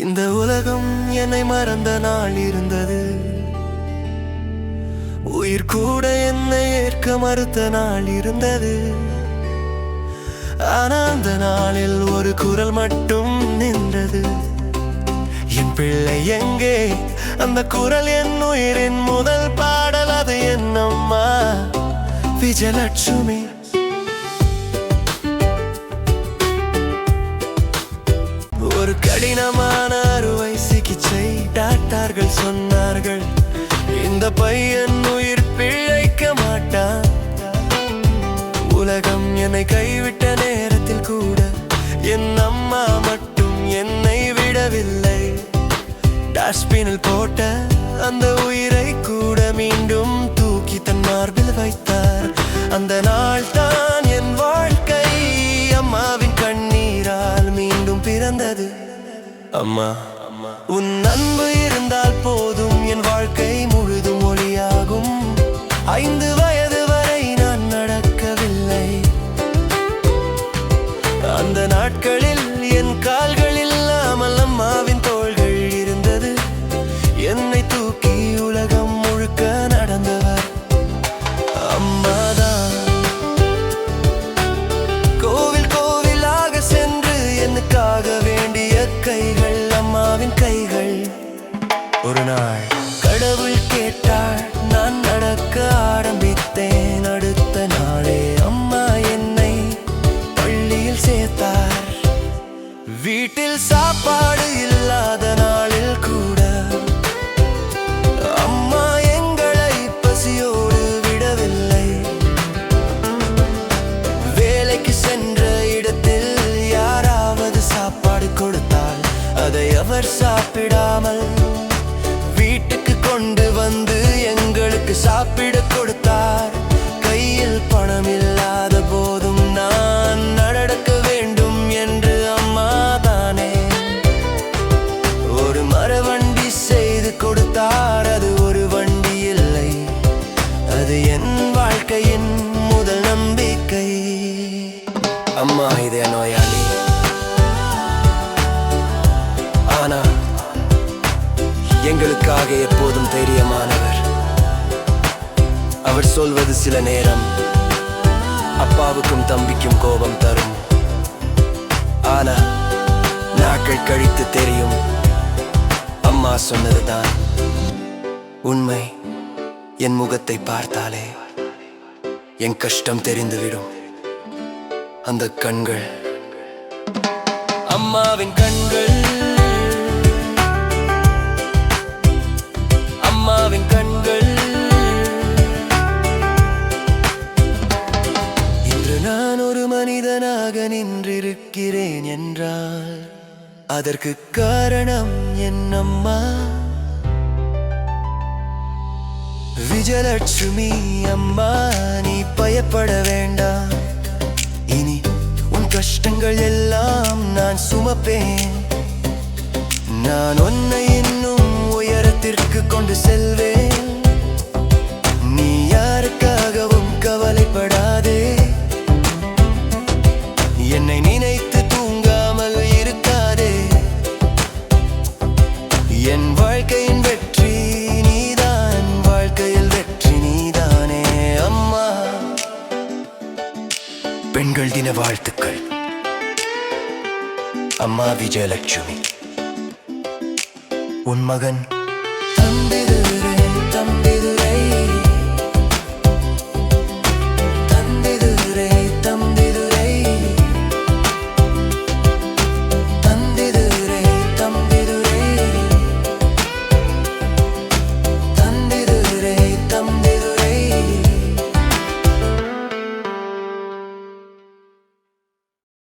இந்த உலகம் என்னை மறந்த நாள் இருந்தது. உயிர் கூட என்னை ஏற்க மறுத்த நாள் இருந்தது. ஆனா அந்த நாளில் ஒரு குரல் மட்டும் நின்றது. என் பிள்ளை எங்கே? அந்த குரல் என் உயிரின் முதல் பாடல். அது என் அம்மா விஜயலட்சுமி. ஒரு கடினமான அறுவை சிகிச்சை. டாக்டர்கள் சொன்னார்கள், இந்த பையன் உயிர் பிழைக்க மாட்டான். உலகம் என்னை கைவிட்ட நேரத்தில் கூட என் அம்மா மட்டும் என்னை விடவில்லை. டஸ்ட்பினில் போட்ட அந்த உயிரை கூட மீண்டும் தூக்கி தன் மார்பில் வைத்தார். அந்த நாள் தான் என் வாழ்க்கை அம்மாவின் கண்ணீரால் மீண்டும் பிறந்தது. அம்மா, உன் அன்பு இருந்தால் போதும், என் வாழ்க்கை முழுதும் ஒளியாகும். 5 வயது வரை நான் நடக்கவில்லை. அந்த நாட்களில் என் கால்கள் இல்லாமல் அம்மாவின் தோள்கள் இருந்தது. என்னை தூக்கி உலகம் முழுக்க நடந்தவர் அம்மாதான். கோவில் கோவிலாக சென்று எனக்காக வேண்டிய கைகள் அம்மாவின் கைகள். ஒரு நாள் கடவுள் கேட்டாள், நான் நடக்க ஆரம்பித்தேன். அடுத்த நாளே அம்மா என்னை பள்ளியில் சேர்த்தார். வீட்டில் சாப்பாடு இல்லாத நாளில் கூட அம்மா எங்களை பசியோடு விடவில்லை. வேலைக்கு சென்ற இடத்தில் யாராவது சாப்பாடு கொடுத்தால் அதை அவர் சாப்பிடாமல் வீட்டுக்கு கொண்டு வந்து எங்களுக்கு சாப்பிட கொடுத்தார். கையில் பணம் இல்லாத போதும் நான் நடக்க வேண்டும் என்று அம்மா தானே ஒரு மரவண்டி செய்து கொடுத்தார். அது ஒரு வண்டி இல்லை, அது என் வாழ்க்கையின் முதல் நம்பிக்கை. அம்மா இதய நோயாளி, ஆனா எங்களுக்காக எப்போதும் தைரியமானவர். அவர் சொல்வது சில நேரம் அப்பாவுக்கும் தம்பிக்கும் கோபம் தரும். ஆனா நாட்கள் கழித்து தெரியும், அம்மா சொன்னதுதான் உண்மை. என் முகத்தை பார்த்தாலே என் கஷ்டம் தெரிந்துவிடும். அந்த கண்கள் அம்மாவின் கண்கள், அம்மாவின் கண்கள். இன்று நான் ஒரு மனிதனாக நின்றிருக்கிறேன் என்றால் அதற்கு காரணம் என் அம்மா விஜயலட்சுமி. அம்மா, நீ பயப்பட வேண்டாம். இனி உன் கஷ்டங்கள் எல்லாம் நான் சுமப்பேன். நான் உன்னை இன்னும் உயரத்திற்கு கொண்டு செல்வேன். நீ யாருக்காகவும் கவலைப்படாதே. என்னை நினைத்து தூங்காமல் இருக்காதே. என் வாழ்க்கையின் வெற்றி நீதான், வாழ்க்கையில் வெற்றி நீதானே அம்மா. பெண்கள் தின வாழ்த்துக்கள். அம்மா விஜயலட்சுமி. உன் மகன் தம்பிதுரை.